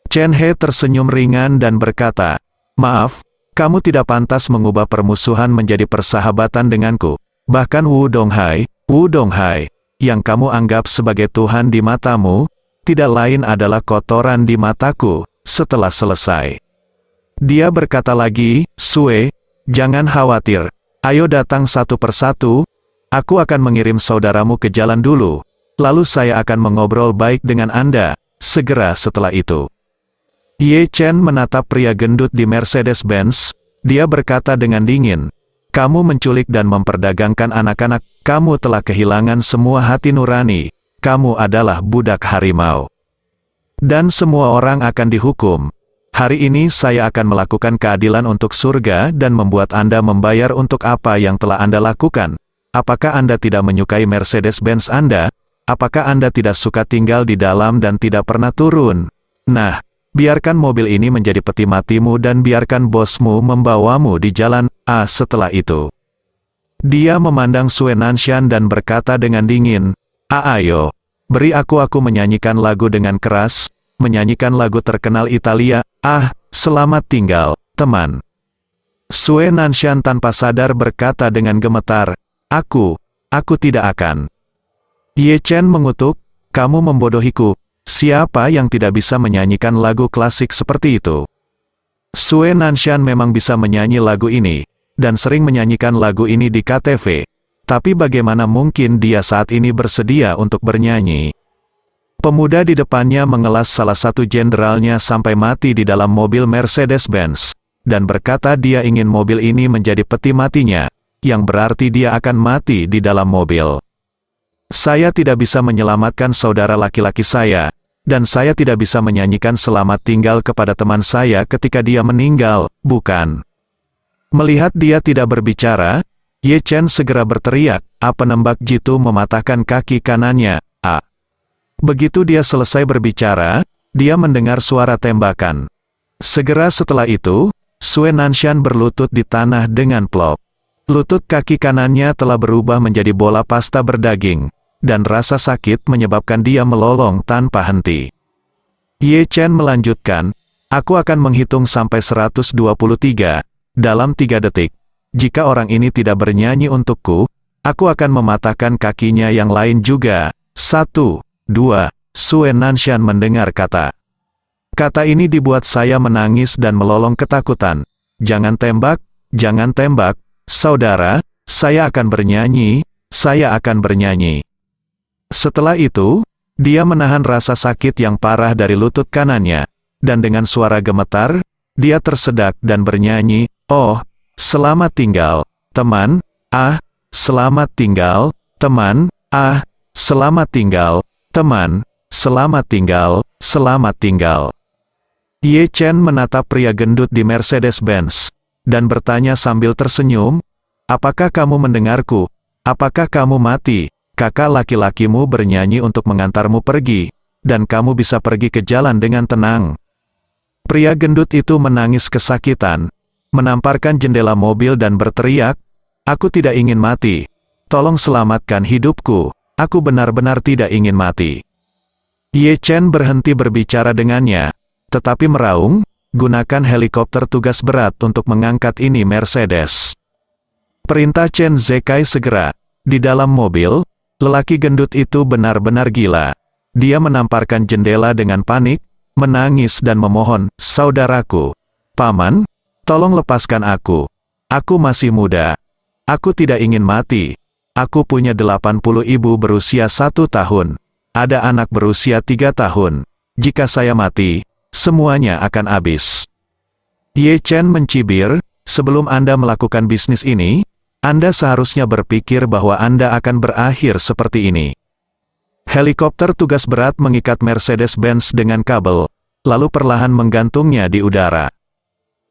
Chen He tersenyum ringan dan berkata, "Maaf, kamu tidak pantas mengubah permusuhan menjadi persahabatan denganku. Bahkan Wu Donghai, yang kamu anggap sebagai Tuhan di matamu, tidak lain adalah kotoran di mataku." Setelah selesai, dia berkata lagi, "Sue, jangan khawatir. Ayo datang satu persatu. Aku akan mengirim saudaramu ke jalan dulu. Lalu saya akan mengobrol baik dengan Anda, segera setelah itu." Ye Chen menatap pria gendut di Mercedes-Benz. Dia berkata dengan dingin, "Kamu menculik dan memperdagangkan anak-anak, kamu telah kehilangan semua hati nurani, kamu adalah budak harimau. Dan semua orang akan dihukum. Hari ini saya akan melakukan keadilan untuk surga dan membuat Anda membayar untuk apa yang telah Anda lakukan. Apakah Anda tidak menyukai Mercedes-Benz Anda? Apakah Anda tidak suka tinggal di dalam dan tidak pernah turun? Nah, biarkan mobil ini menjadi peti matimu dan biarkan bosmu membawamu di jalan A." Setelah itu, dia memandang Sue Nanshan dan berkata dengan dingin, Ayo, beri aku menyanyikan lagu dengan keras, menyanyikan lagu terkenal Italia, selamat tinggal, teman." Sue Nanshan tanpa sadar berkata dengan gemetar, Aku tidak akan." Ye Chen mengutuk, "Kamu membodohiku. Siapa yang tidak bisa menyanyikan lagu klasik seperti itu?" Sue Nanshan memang bisa menyanyi lagu ini, dan sering menyanyikan lagu ini di KTV. Tapi bagaimana mungkin dia saat ini bersedia untuk bernyanyi? Pemuda di depannya mengelas salah satu jenderalnya sampai mati di dalam mobil Mercedes-Benz, dan berkata dia ingin mobil ini menjadi peti matinya, yang berarti dia akan mati di dalam mobil. Saya tidak bisa menyelamatkan saudara laki-laki saya, dan saya tidak bisa menyanyikan selamat tinggal kepada teman saya ketika dia meninggal, bukan? Melihat dia tidak berbicara, Ye Chen segera berteriak, penembak jitu mematahkan kaki kanannya. Begitu dia selesai berbicara, dia mendengar suara tembakan. Segera setelah itu, Sue Nanshan berlutut di tanah dengan plop. Lutut kaki kanannya telah berubah menjadi bola pasta berdaging, dan rasa sakit menyebabkan dia melolong tanpa henti. Ye Chen melanjutkan, aku akan menghitung sampai 123, dalam 3 detik. Jika orang ini tidak bernyanyi untukku, aku akan mematahkan kakinya yang lain juga. 1, 2, Sue Nanshan mendengar kata. Kata ini dibuat saya menangis dan melolong ketakutan. Jangan tembak, saudara, saya akan bernyanyi, saya akan bernyanyi. Setelah itu, dia menahan rasa sakit yang parah dari lutut kanannya, dan dengan suara gemetar, dia tersedak dan bernyanyi, oh, selamat tinggal, teman, selamat tinggal, teman, selamat tinggal, teman, selamat tinggal, selamat tinggal. Ye Chen menatap pria gendut di Mercedes-Benz, dan bertanya sambil tersenyum, apakah kamu mendengarku? Apakah kamu mati? Kakak laki-lakimu bernyanyi untuk mengantarmu pergi, dan kamu bisa pergi ke jalan dengan tenang. Pria gendut itu menangis kesakitan, menamparkan jendela mobil dan berteriak, aku tidak ingin mati. Tolong selamatkan hidupku. Aku benar-benar tidak ingin mati. Ye Chen berhenti berbicara dengannya, tetapi meraung, gunakan helikopter tugas berat untuk mengangkat ini Mercedes. Perintah Chen Zekai segera. Di dalam mobil, lelaki gendut itu benar-benar gila. Dia menamparkan jendela dengan panik, menangis dan memohon, saudaraku, paman, tolong lepaskan aku. Aku masih muda. Aku tidak ingin mati. Aku punya 80 ibu berusia 1 tahun. Ada anak berusia 3 tahun. Jika saya mati, semuanya akan habis. Ye Chen mencibir, sebelum Anda melakukan bisnis ini, Anda seharusnya berpikir bahwa Anda akan berakhir seperti ini. Helikopter tugas berat mengikat Mercedes-Benz dengan kabel, lalu perlahan menggantungnya di udara.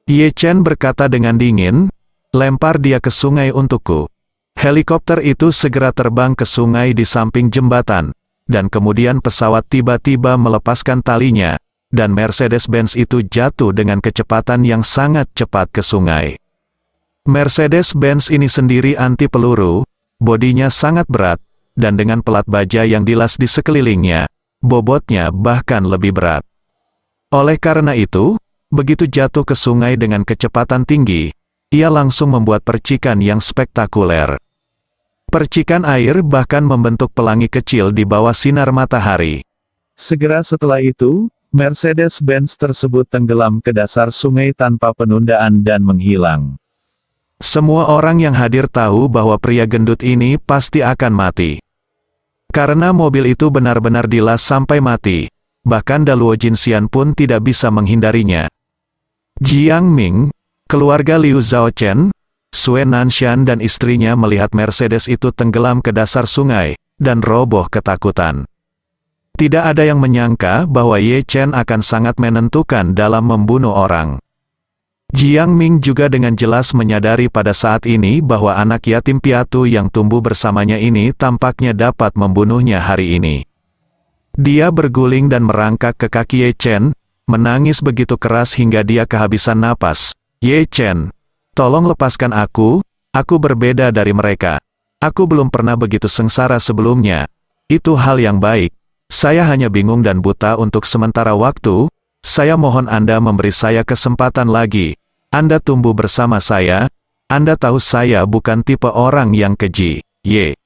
Ye Chen berkata dengan dingin, lempar dia ke sungai untukku. Helikopter itu segera terbang ke sungai di samping jembatan, dan kemudian pesawat tiba-tiba melepaskan talinya, dan Mercedes-Benz itu jatuh dengan kecepatan yang sangat cepat ke sungai. Mercedes-Benz ini sendiri anti peluru, bodinya sangat berat, dan dengan pelat baja yang dilas di sekelilingnya, bobotnya bahkan lebih berat. Oleh karena itu, begitu jatuh ke sungai dengan kecepatan tinggi, ia langsung membuat percikan yang spektakuler. Percikan air bahkan membentuk pelangi kecil di bawah sinar matahari. Segera setelah itu, Mercedes-Benz tersebut tenggelam ke dasar sungai tanpa penundaan dan menghilang. Semua orang yang hadir tahu bahwa pria gendut ini pasti akan mati. Karena mobil itu benar-benar dilas sampai mati, bahkan Daluo Jinxian pun tidak bisa menghindarinya. Jiang Ming, keluarga Liu Zhaochen, Sue Nanshan dan istrinya melihat Mercedes itu tenggelam ke dasar sungai, dan roboh ketakutan. Tidak ada yang menyangka bahwa Ye Chen akan sangat menentukan dalam membunuh orang. Jiang Ming juga dengan jelas menyadari pada saat ini bahwa anak yatim piatu yang tumbuh bersamanya ini tampaknya dapat membunuhnya hari ini. Dia berguling dan merangkak ke kaki Ye Chen, menangis begitu keras hingga dia kehabisan napas. Ye Chen, tolong lepaskan aku berbeda dari mereka. Aku belum pernah begitu sengsara sebelumnya. Itu hal yang baik. Saya hanya bingung dan buta untuk sementara waktu. Saya mohon Anda memberi saya kesempatan lagi. Anda tumbuh bersama saya. Anda tahu saya bukan tipe orang yang keji. Ye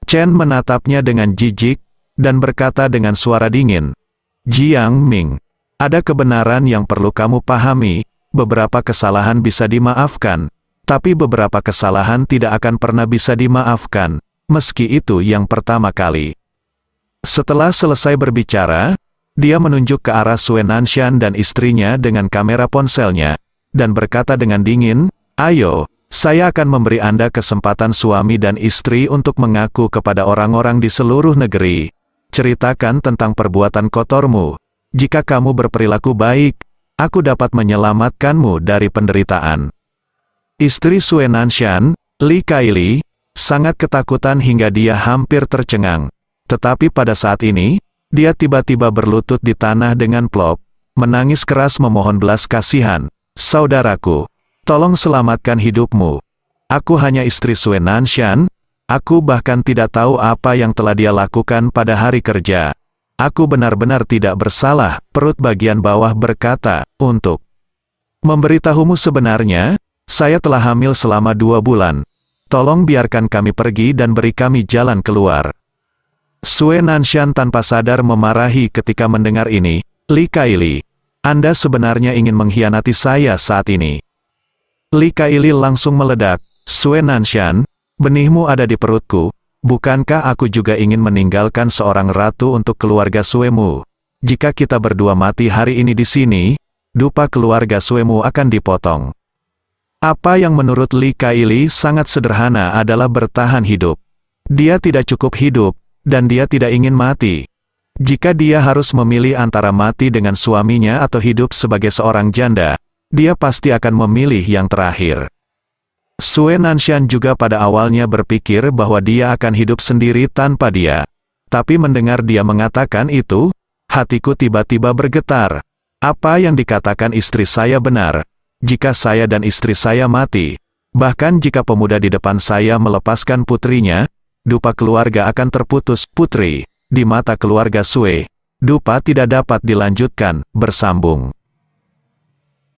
Chen menatapnya dengan jijik, dan berkata dengan suara dingin, Jiang Ming, ada kebenaran yang perlu kamu pahami. Beberapa kesalahan bisa dimaafkan, Tapi beberapa kesalahan tidak akan pernah bisa dimaafkan, meski itu yang pertama kali. Setelah selesai berbicara, dia menunjuk ke arah Sue Nanshan dan istrinya dengan kamera ponselnya, dan berkata dengan dingin, "Ayo, saya akan memberi Anda kesempatan suami dan istri untuk mengaku kepada orang-orang di seluruh negeri. Ceritakan tentang perbuatan kotormu. Jika kamu berperilaku baik, aku dapat menyelamatkanmu dari penderitaan." Istri Sue Nanshan, Lee Kylie, sangat ketakutan hingga dia hampir tercengang. Tetapi pada saat ini, dia tiba-tiba berlutut di tanah dengan plop, menangis keras memohon belas kasihan. "Saudaraku, tolong selamatkan hidupmu. Aku hanya istri Sue Nanshan, aku bahkan tidak tahu apa yang telah dia lakukan pada hari kerja. Aku benar-benar tidak bersalah." Perut bagian bawah berkata, "Untuk memberitahumu sebenarnya, saya telah hamil selama 2 bulan. Tolong biarkan kami pergi dan beri kami jalan keluar." Sue Nanshan tanpa sadar memarahi ketika mendengar ini. "Lee Kylie, Anda sebenarnya ingin mengkhianati saya saat ini." Lee Kylie langsung meledak. "Sue Nanshan, benihmu ada di perutku. Bukankah aku juga ingin meninggalkan seorang ratu untuk keluarga Suemu? Jika kita berdua mati hari ini di sini, dupa keluarga Suemu akan dipotong." Apa yang menurut Lee Kylie sangat sederhana adalah bertahan hidup. Dia tidak cukup hidup, dan dia tidak ingin mati. Jika dia harus memilih antara mati dengan suaminya atau hidup sebagai seorang janda, dia pasti akan memilih yang terakhir. Sue Nanshan juga pada awalnya berpikir bahwa dia akan hidup sendiri tanpa dia. Tapi mendengar dia mengatakan itu, hatiku tiba-tiba bergetar. Apa yang dikatakan istri saya benar. Jika saya dan istri saya mati, bahkan jika pemuda di depan saya melepaskan putrinya, dupa keluarga akan terputus. Putri, di mata keluarga Sue, dupa tidak dapat dilanjutkan, bersambung.